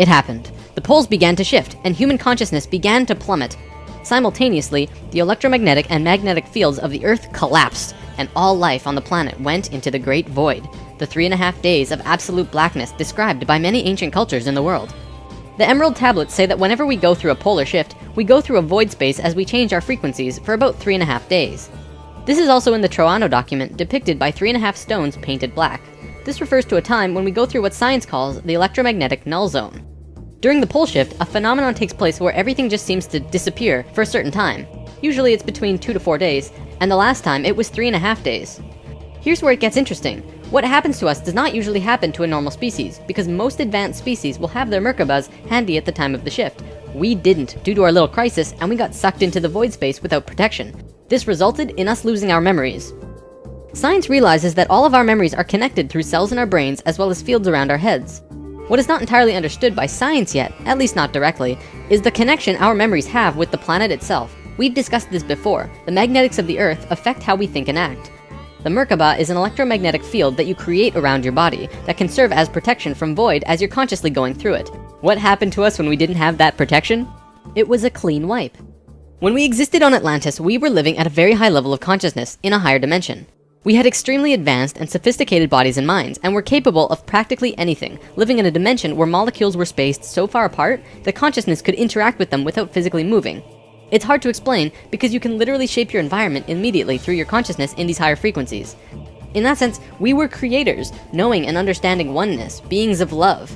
It happened. The poles began to shift, and human consciousness began to plummet. Simultaneously, the electromagnetic and magnetic fields of the Earth collapsed, and all life on the planet went into the Great Void, the 3.5 days of absolute blackness described by many ancient cultures in the world. The Emerald Tablets say that whenever we go through a polar shift, we go through a void space as we change our frequencies for about 3.5 days. This is also in the Troano document, depicted by 3.5 stones painted black. This refers to a time when we go through what science calls the electromagnetic null zone. During the pole shift, a phenomenon takes place where everything just seems to disappear for a certain time. Usually it's between 2 to 4 days, and the last time it was 3.5 days. Here's where it gets interesting. What happens to us does not usually happen to a normal species, because most advanced species will have their Merkabahs handy at the time of the shift. We didn't, due to our little crisis, and we got sucked into the void space without protection. This resulted in us losing our memories. Science realizes that all of our memories are connected through cells in our brains as well as fields around our heads. What is not entirely understood by science yet, at least not directly, is the connection our memories have with the planet itself. We've discussed this before. The magnetics of the Earth affect how we think and act. The Merkabah is an electromagnetic field that you create around your body that can serve as protection from void as you're consciously going through it. What happened to us when we didn't have that protection? It was a clean wipe. When we existed on Atlantis, we were living at a very high level of consciousness in a higher dimension. We had extremely advanced and sophisticated bodies and minds, and were capable of practically anything, living in a dimension where molecules were spaced so far apart that consciousness could interact with them without physically moving. It's hard to explain because you can literally shape your environment immediately through your consciousness in these higher frequencies. In that sense, we were creators, knowing and understanding oneness, beings of love.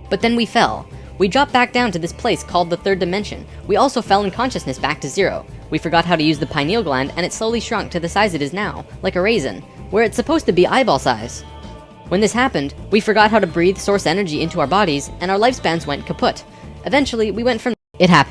But then we fell. We dropped back down to this place called the third dimension. We also fell in consciousness back to zero. We forgot how to use the pineal gland, and it slowly shrunk to the size it is now, like a raisin, where it's supposed to be eyeball size. When this happened, we forgot how to breathe source energy into our bodies, and our lifespans went kaput. Eventually, we went from it happened.